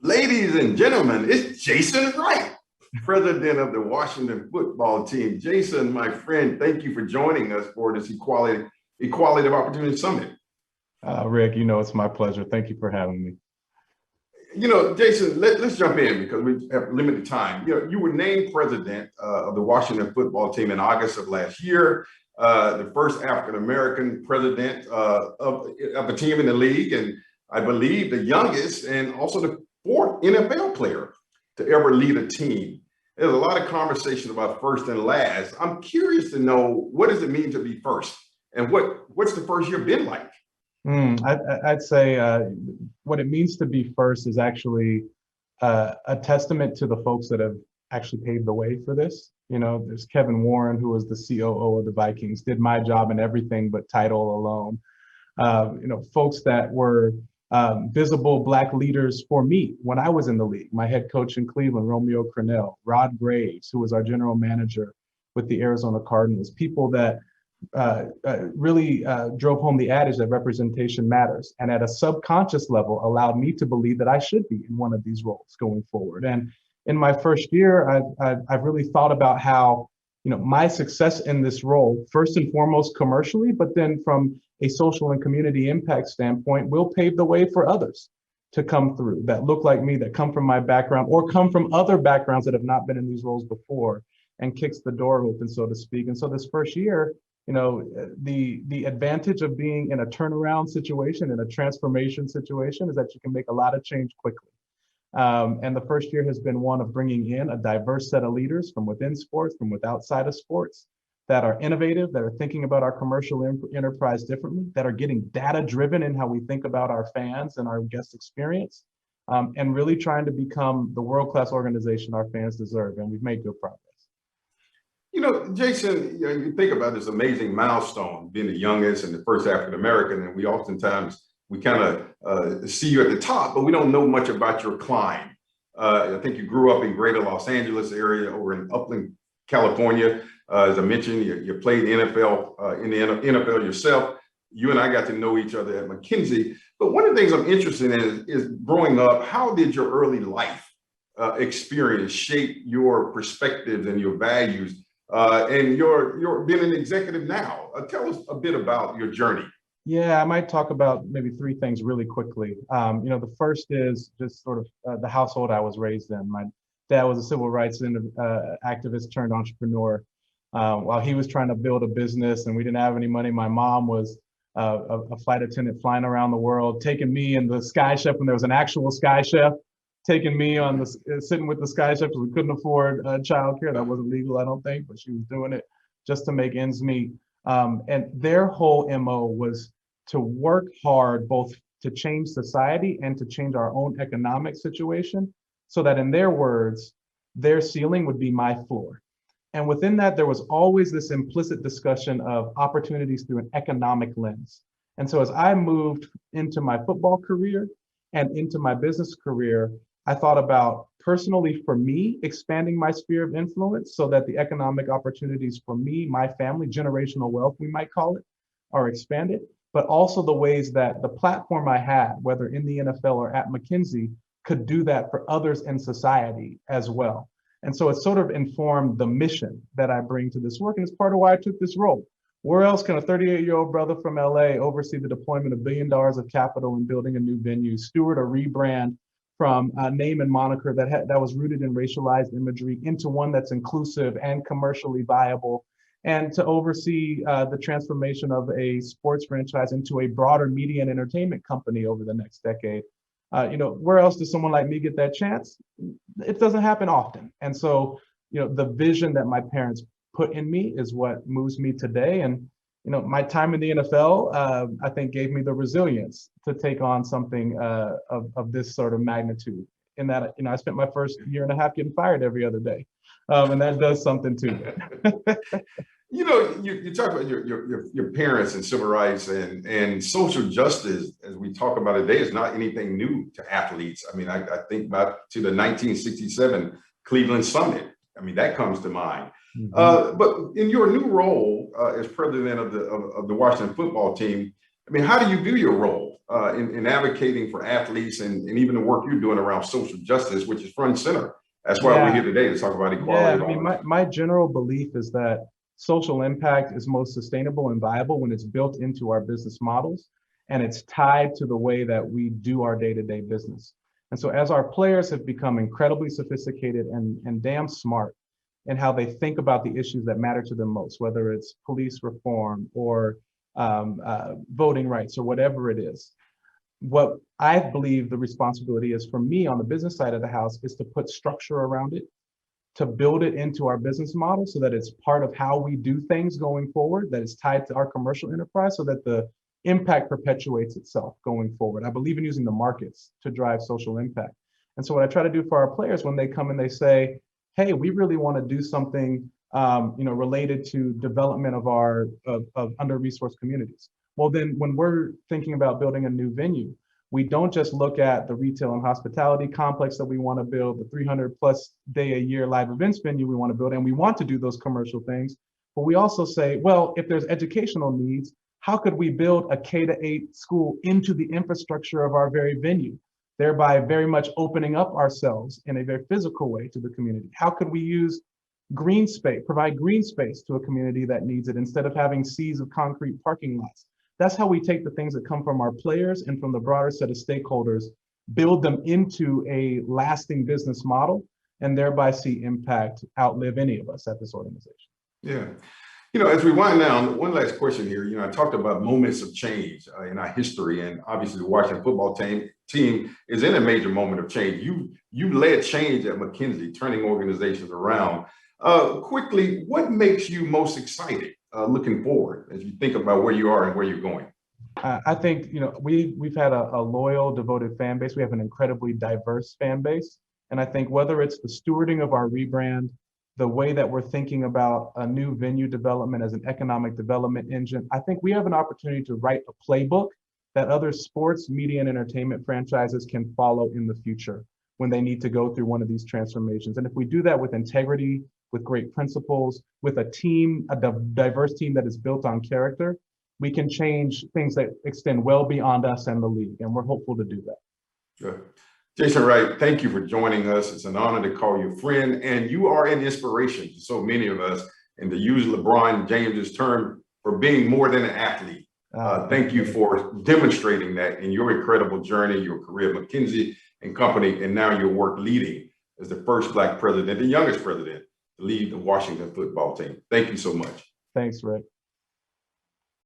Ladies and gentlemen, it's Jason Wright, president of the Washington football team. Jason, my friend, thank you for joining us for this Equality of Opportunity Summit. Rick, it's my pleasure. Thank you for having me. Jason, let's jump in because we have limited time. You were named president of the Washington football team in August of last year, the first African-American president of a team in the league, and I believe the youngest and also the fourth NFL player to ever lead a team. There's a lot of conversation about first and last. I'm curious to know, what does it mean to be first? And what's the first year been like? I'd say what it means to be first is actually a testament to the folks that have actually paved the way for this. There's Kevin Warren, who was the COO of the Vikings, did my job and everything but title alone. Folks that were visible Black leaders for me when I was in the league. My head coach in Cleveland, Romeo Crennel, Rod Graves, who was our general manager with the Arizona Cardinals, people that really drove home the adage that representation matters, and at a subconscious level allowed me to believe that I should be in one of these roles going forward. And in my first year, I've really thought about how my success in this role, first and foremost commercially, but then from a social and community impact standpoint, will pave the way for others to come through that look like me, that come from my background or come from other backgrounds that have not been in these roles before, and kicks the door open, so to speak. And so this first year, the advantage of being in a turnaround situation, in a transformation situation, is that you can make a lot of change quickly. And the first year has been one of bringing in a diverse set of leaders from within sports, from outside of sports, that are innovative, that are thinking about our commercial enterprise differently, that are getting data driven in how we think about our fans and our guest experience, and really trying to become the world-class organization our fans deserve. And we've made good progress. Jason, you think about this amazing milestone, being the youngest and the first African-American, and we kind of see you at the top, but we don't know much about your climb. I think you grew up in greater Los Angeles area, over in Upland, California. As I mentioned, you played the NFL, in the NFL yourself. You and I got to know each other at McKinsey. But one of the things I'm interested in is growing up, how did your early life experience shape your perspectives and your values? And you're being an executive now. Tell us a bit about your journey. Yeah, I might talk about maybe three things really quickly. The first is just sort of the household I was raised in. My dad was a civil rights activist turned entrepreneur. While he was trying to build a business and we didn't have any money, my mom was a flight attendant flying around the world, taking me in the Sky Chef when there was an actual Sky Chef, taking me on sitting with the Sky Chef because we couldn't afford childcare. That wasn't legal, I don't think, but she was doing it just to make ends meet. And their whole MO was to work hard, both to change society and to change our own economic situation, so that, in their words, their ceiling would be my floor. And within that, there was always this implicit discussion of opportunities through an economic lens. And so as I moved into my football career and into my business career, I thought about, personally for me, expanding my sphere of influence so that the economic opportunities for me, my family, generational wealth, we might call it, are expanded, but also the ways that the platform I had, whether in the NFL or at McKinsey, could do that for others in society as well. And so it sort of informed the mission that I bring to this work. And it's part of why I took this role. Where else can a 38-year-old brother from LA oversee the deployment of $1 billion of capital in building a new venue, steward a rebrand from a name and moniker that was rooted in racialized imagery into one that's inclusive and commercially viable, and to oversee the transformation of a sports franchise into a broader media and entertainment company over the next decade? Where else does someone like me get that chance? It doesn't happen often. And so, the vision that my parents put in me is what moves me today. And, my time in the NFL, I think, gave me the resilience to take on something of this sort of magnitude. In that, I spent my first year and a half getting fired every other day. And that does something to it. You talk about your parents and civil rights and social justice, as we talk about it today, is not anything new to athletes. I mean, I think back to the 1967 Cleveland Summit. I mean, that comes to mind. Mm-hmm. But in your new role as president of the Washington football team, I mean, how do you view your role in advocating for athletes and even the work you're doing around social justice, which is front and center? That's why we're Yeah, here today to talk about yeah. equality. I mean, my general belief is that social impact is most sustainable and viable when it's built into our business models and it's tied to the way that we do our day-to-day business. And so as our players have become incredibly sophisticated and damn smart in how they think about the issues that matter to them most, whether it's police reform or voting rights or whatever it is, what I believe the responsibility is for me on the business side of the house is to put structure around it, to build it into our business model so that it's part of how we do things going forward, that it's tied to our commercial enterprise so that the impact perpetuates itself going forward. I believe in using the markets to drive social impact. And so what I try to do for our players when they come and they say, hey, we really want to do something related to development of our of under-resourced communities. Well, then when we're thinking about building a new venue, we don't just look at the retail and hospitality complex that we want to build, the 300 plus day a year live events venue we want to build, and we want to do those commercial things. But we also say, well, if there's educational needs, how could we build a K-8 school into the infrastructure of our very venue, thereby very much opening up ourselves in a very physical way to the community? How could we use green space, provide green space to a community that needs it instead of having seas of concrete parking lots? That's how we take the things that come from our players and from the broader set of stakeholders, build them into a lasting business model, and thereby see impact outlive any of us at this organization. Yeah. As we wind down, one last question here. I talked about moments of change in our history, and obviously the Washington football team is in a major moment of change. You led change at McKinsey, turning organizations around. Quickly, what makes you most excited looking forward as you think about where you are and where you're going? I think we've had a loyal, devoted fan base. We have an incredibly diverse fan base, and I think whether it's the stewarding of our rebrand, the way that we're thinking about a new venue development as an economic development engine, I think we have an opportunity to write a playbook that other sports, media, and entertainment franchises can follow in the future when they need to go through one of these transformations. And if we do that with integrity, with great principles, with a team, a diverse team that is built on character, we can change things that extend well beyond us and the league. And we're hopeful to do that. Good. Jason Wright, thank you for joining us. It's an honor to call you a friend, and you are an inspiration to so many of us, and to use LeBron James's term, for being more than an athlete. Thank you for demonstrating that in your incredible journey, your career at McKinsey and Company, and now your work leading as the first Black president, the youngest president, to lead the Washington football team. Thank you so much. Thanks, Rick.